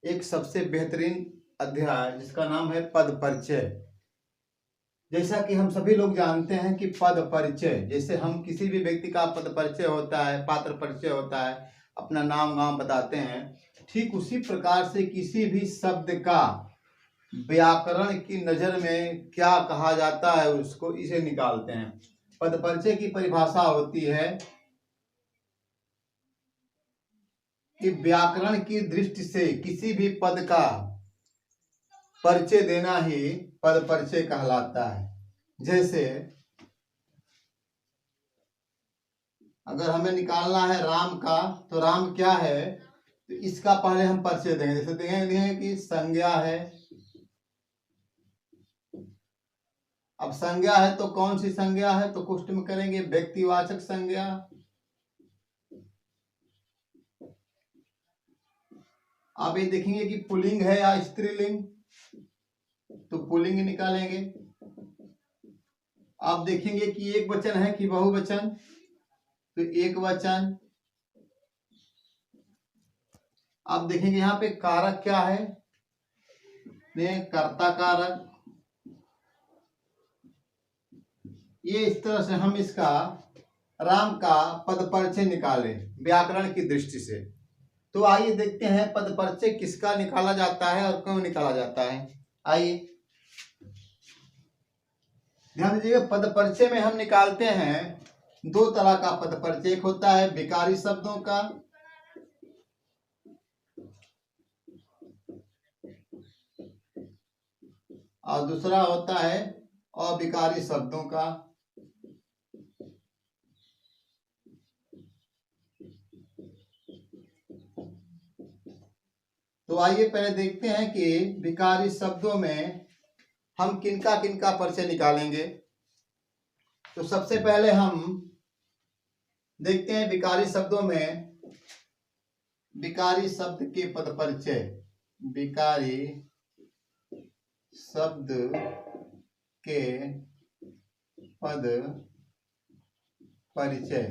एक सबसे बेहतरीन अध्याय जिसका नाम है पद परिचय। जैसा कि हम सभी लोग जानते हैं कि पद परिचय, जैसे हम किसी भी व्यक्ति का पद परिचय होता है, पात्र परिचय होता है, अपना नाम गांव बताते हैं, ठीक उसी प्रकार से किसी भी शब्द का व्याकरण की नजर में क्या कहा जाता है उसको इसे निकालते हैं। पद परिचय की परिभाषा होती है कि व्याकरण की दृष्टि से किसी भी पद का परिचय देना ही पद परिचय कहलाता है। जैसे अगर हमें निकालना है राम का, तो राम क्या है, तो इसका पहले हम परिचय देंगे। जैसे देंगे कि संज्ञा है। अब संज्ञा है तो कौन सी संज्ञा है, तो कुष्ठ में करेंगे व्यक्तिवाचक संज्ञा। आप ये देखेंगे कि पुल्लिंग है या स्त्रीलिंग, तो पुल्लिंग निकालेंगे। आप देखेंगे कि एक वचन है कि बहुवचन, तो एक वचन। आप देखेंगे यहाँ पे कारक क्या है, कर्ता कारक। ये इस तरह से हम इसका राम का पद परिचय निकालें व्याकरण की दृष्टि से। तो आइए देखते हैं पद परिचय किसका निकाला जाता है और क्यों निकाला जाता है। आइए ध्यान दीजिएगा, पद परिचय में हम निकालते हैं दो तरह का पद परिचय। एक होता है विकारी शब्दों का, और दूसरा होता है अविकारी शब्दों का। तो आइए पहले देखते हैं कि विकारी शब्दों में हम किनका किनका परिचय निकालेंगे। तो सबसे पहले हम देखते हैं विकारी शब्दों में विकारी शब्द के पद परिचय। विकारी शब्द के पद परिचय।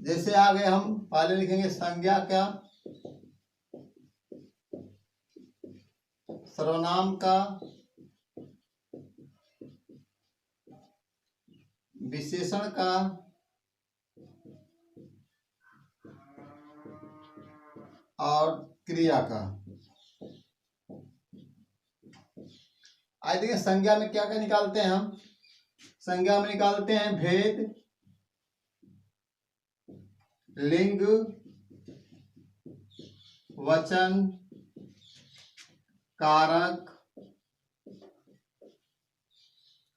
जैसे आगे हम पहले लिखेंगे संज्ञा का, सर्वनाम का, विशेषण का, और क्रिया का। आज देखिए संज्ञा में क्या क्या निकालते हैं हम। संज्ञा में निकालते हैं भेद, लिंग, वचन, कारक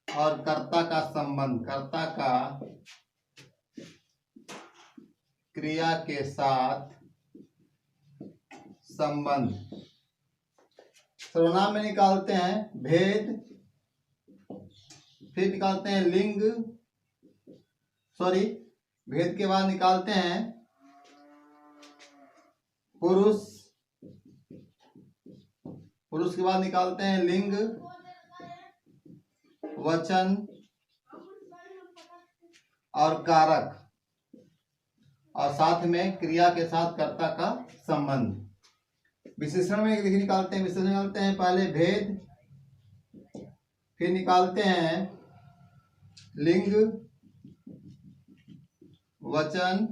और कर्ता का संबंध। कर्ता का क्रिया के साथ संबंध। सर्वनाम में निकालते हैं भेद, फिर निकालते हैं लिंग, भेद के बाद निकालते हैं पुरुष, पुरुष के बाद निकालते हैं लिंग, वचन और कारक, और साथ में क्रिया के साथ कर्ता का संबंध। विशेषण में निकालते हैं, विशेषण निकालते हैं पहले भेद, फिर निकालते हैं लिंग, वचन,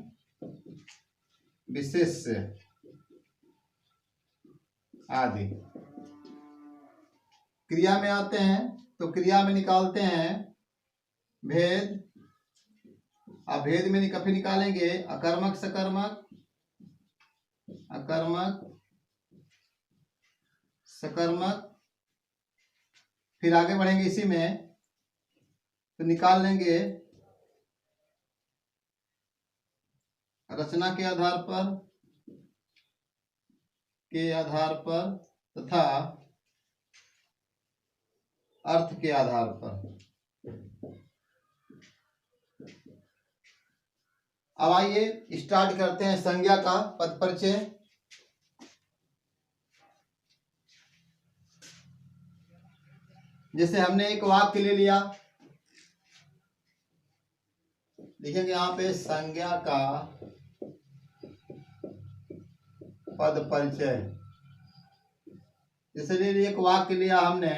विशेष्य आदि। क्रिया में आते हैं तो क्रिया में निकालते हैं भेद। अब भेद में फिर निकालेंगे अकर्मक, सकर्मक, अकर्मक, सकर्मक। फिर आगे बढ़ेंगे इसी में तो निकाल लेंगे रचना के आधार पर तथा अर्थ के आधार पर। अब आइए स्टार्ट करते हैं संज्ञा का पद परिचय। जैसे हमने एक वाक्य ले लिया, लिखेंगे यहाँ पे संज्ञा का पद परिचय। जैसे एक वाक्य लिया हमने,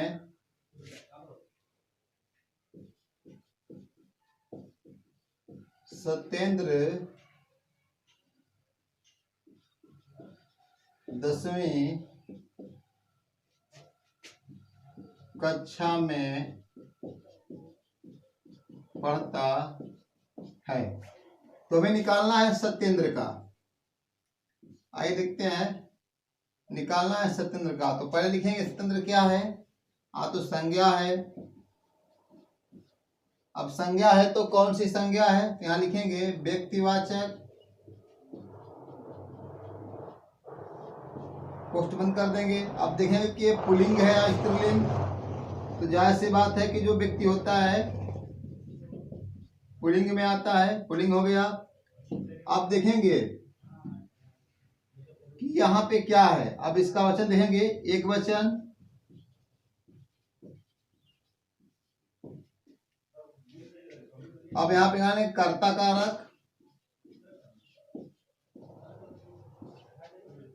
सत्येंद्र 10वीं कक्षा में पढ़ता है। तो हमें निकालना है सत्येंद्र का। आइए देखते हैं, निकालना है सत्येंद्र का। तो पहले लिखेंगे सत्येंद्र क्या है। तो संज्ञा है। अब संज्ञा है तो कौन सी संज्ञा है, यहाँ लिखेंगे व्यक्तिवाचक, कोष्ठ बंद कर देंगे। अब देखेंगे कि ये पुल्लिंग है या स्त्रीलिंग। तो जाहिर सी बात है कि जो व्यक्ति होता है पुल्लिंग में आता है, पुल्लिंग हो गया। अब देखेंगे कि यहाँ पे क्या है। अब इसका वचन देखेंगे एक वचन। अब यहाँ पे आने कर्ता कारक।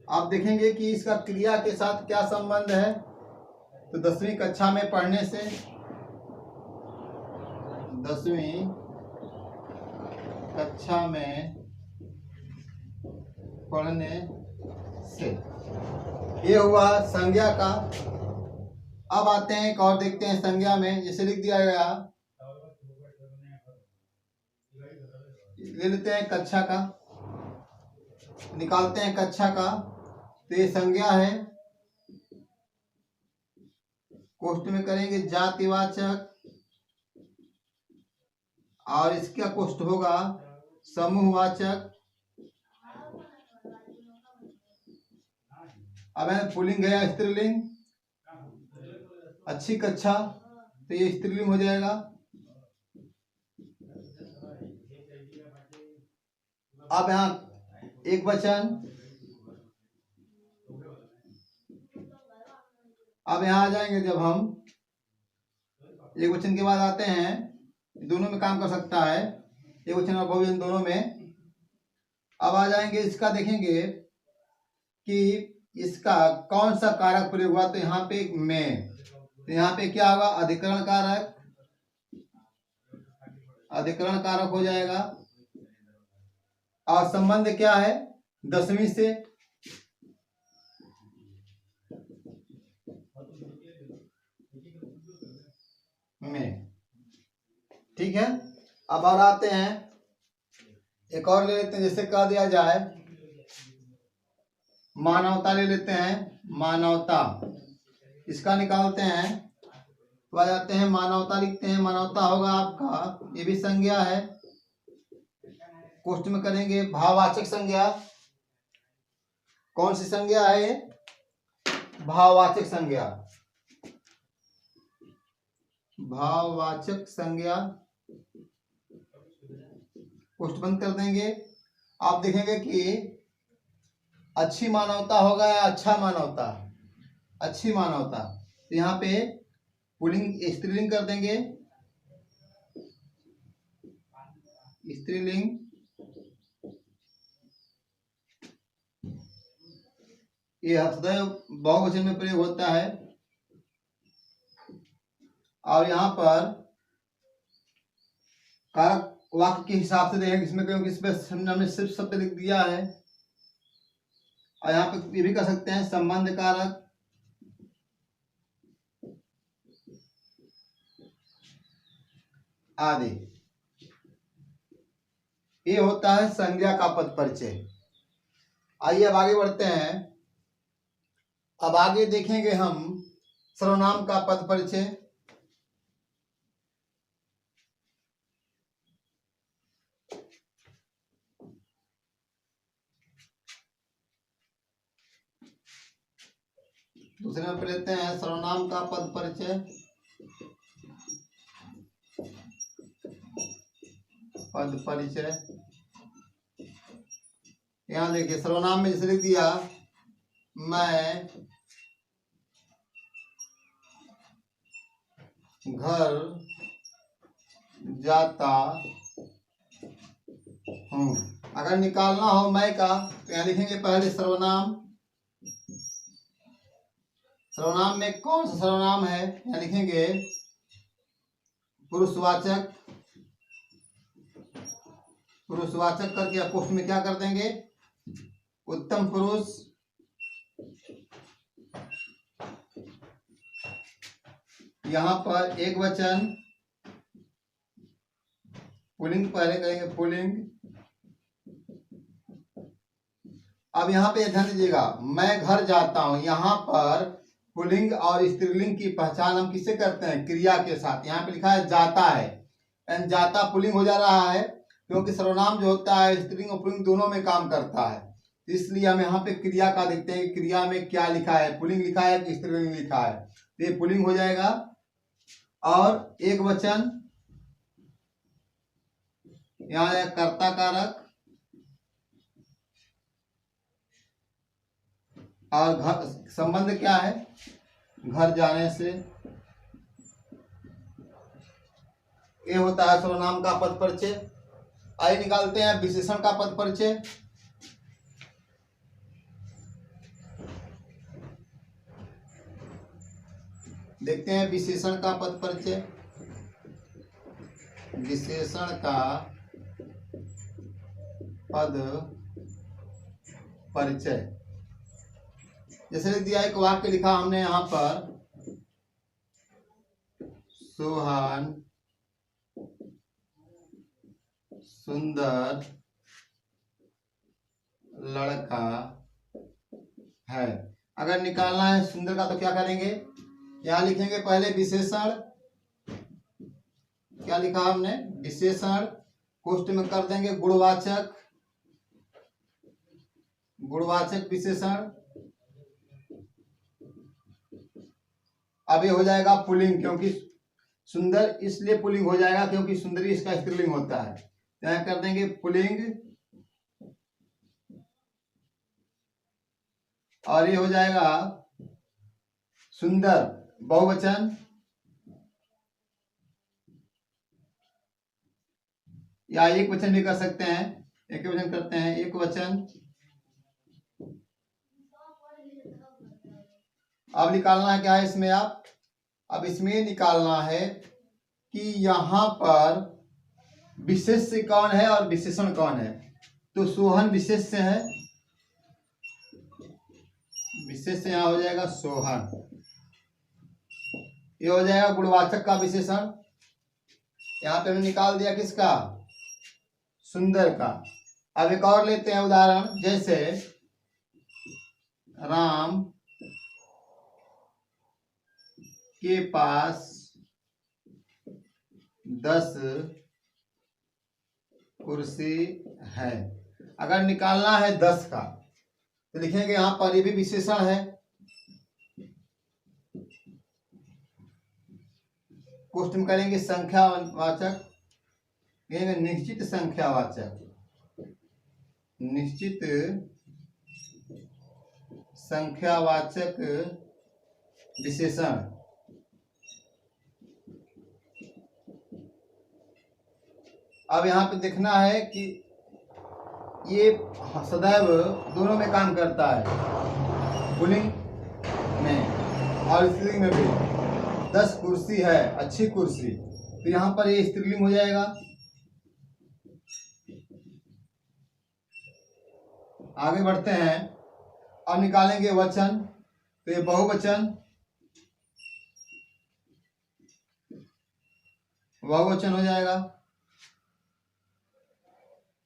आप देखेंगे कि इसका क्रिया के साथ क्या संबंध है। तो 10वीं कक्षा में पढ़ने से, 10वीं कक्षा में पढ़ने से, ये हुआ संज्ञा का। अब आते हैं एक और देखते हैं संज्ञा में। जैसे लिख दिया गया, ले लेते हैं कक्षा का, निकालते हैं कक्षा का। तो ये संज्ञा है, कोष्ठ में करेंगे जातिवाचक, और इसका कोष्ठ होगा समूहवाचक। अब है पुल्लिंग है या स्त्रीलिंग, अच्छी कक्षा, तो ये स्त्रीलिंग हो जाएगा। अब यहाँ एक वचन। अब यहाँ आ जाएंगे, जब हम एक वचन के बाद आते हैं, दोनों में काम कर सकता है, एक वचन और बहुवचन दोनों में। अब आ जाएंगे, इसका देखेंगे कि इसका कौन सा कारक प्रयोग हुआ। तो यहाँ पे में, तो यहाँ पे क्या होगा, अधिकरण कारक, अधिकरण कारक हो जाएगा। और संबंध क्या है, 10वीं से। में, ठीक है। अब और आते हैं, एक और ले लेते हैं। जैसे कह दिया जाए मानवता, ले लेते हैं मानवता, इसका निकालते हैं। तो आ जाते हैं मानवता, लिखते हैं। मानवता होगा आपका, ये भी संज्ञा है, कोष्ठ में करेंगे भाववाचक संज्ञा। कौन सी संज्ञा है, भाववाचक संज्ञा, भाववाचक संज्ञा, कोष्ठ बंद कर देंगे। आप देखेंगे कि अच्छी मानवता होगा या अच्छा मानवता, अच्छी मानवता। तो यहाँ पे पुल्लिंग स्त्रीलिंग कर देंगे, स्त्रीलिंग। ये सदैव बहुवचन में प्रयोग होता है। और यहाँ पर कारक वाक्य के हिसाब से देखेंगे, इसमें क्योंकि इसमें हमने सिर्फ शब्द लिख दिया है। और यहाँ पे ये भी कर सकते हैं संबंध कारक, आदि। ये होता है संज्ञा का पद परिचय। आइए अब आगे बढ़ते हैं। अब आगे देखेंगे हम सर्वनाम का पद परिचय। दूसरे में लेते हैं सर्वनाम का पद परिचय। पद परिचय, यहाँ देखिए सर्वनाम में जैसे लिख दिया, मैं घर जाता हूँ। अगर निकालना हो मैं का, तो यहाँ लिखेंगे पहले सर्वनाम, सर्वनाम में कौन सा सर्वनाम है, यहाँ लिखेंगे पुरुषवाचक, पुरुषवाचक करके अपोस्ट में क्या कर देंगे, उत्तम पुरुष, यहाँ पर एक वचन, पुल्लिंग पहले करेंगे पुल्लिंग। अब यहाँ पे ध्यान दीजिएगा, मैं घर जाता हूं, यहाँ पर पुल्लिंग और स्त्रीलिंग की पहचान हम किससे करते हैं, क्रिया के साथ। यहाँ पे लिखा है जाता है, एंड जाता पुल्लिंग हो जा रहा है क्योंकि सर्वनाम जो होता है स्त्रीलिंग और पुल्लिंग दोनों में काम करता है, इसलिए हम यहाँ पे क्रिया का देखते हैं, क्रिया में क्या लिखा है, पुल्लिंग लिखा है कि स्त्रीलिंग लिखा है, तो ये पुल्लिंग हो जाएगा। और एक वचन, यहाँ कर्ता कारक, और घर संबंध क्या है, घर जाने से, ये होता है सर्वनाम का पद परिचय। आइए निकालते हैं विशेषण का पद परिचय। देखते हैं विशेषण का पद परिचय। विशेषण का पद परिचय, जैसे लिख दिया, एक वाक्य लिखा हमने यहाँ पर, सोहन सुंदर लड़का है। अगर निकालना है सुंदर का तो क्या करेंगे, यहाँ लिखेंगे पहले विशेषण, क्या लिखा हमने, विशेषण, कोष्ठ में कर देंगे गुणवाचक, गुणवाचक विशेषण। अब ये हो जाएगा पुल्लिंग, क्योंकि सुंदर इसलिए पुल्लिंग हो जाएगा क्योंकि सुंदरी इसका स्त्रीलिंग होता है, यहाँ कर देंगे पुल्लिंग। और ये हो जाएगा सुंदर बहुवचन, या एक वचन भी कर सकते हैं, एक वचन करते हैं, एक वचन। अब निकालना है क्या है इसमें, आप अब इसमें निकालना है कि यहाँ पर विशेष्य कौन है और विशेषण कौन है। तो सोहन विशेष्य है, विशेष्य यहाँ हो जाएगा सोहन, ये हो जाएगा गुणवाचक का विशेषण। यहाँ पे हमने निकाल दिया किसका, सुंदर का। अब एक और लेते हैं उदाहरण, जैसे राम के पास 10 कुर्सी है। अगर निकालना है 10 का तो लिखेंगे यहाँ पर, ये भी विशेषण है, कोष्ठ में करेंगे संख्यावाचक, निश्चित संख्यावाचक, निश्चित संख्यावाचक विशेषण। अब यहाँ पे देखना है कि ये सदैव दोनों में काम करता है, पुल्लिंग में और स्त्रीलिंग में भी। 10 कुर्सी है, अच्छी कुर्सी, तो यहाँ पर ये स्त्रीलिंग हो जाएगा। आगे बढ़ते हैं, अब निकालेंगे वचन, तो ये बहुवचन, बहुवचन हो जाएगा,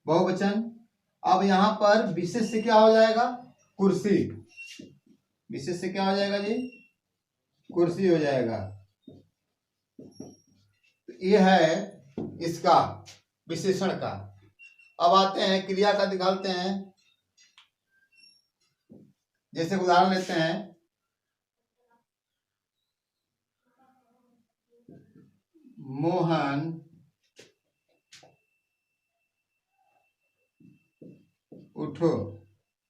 बहुवचन। अब यहाँ पर विशेष से क्या हो जाएगा, कुर्सी, विशेष से क्या हो जाएगा जी, कुर्सी हो जाएगा। ये है इसका विशेषण का। अब आते हैं क्रिया का, निकालते हैं। जैसे उदाहरण लेते हैं, मोहन उठो,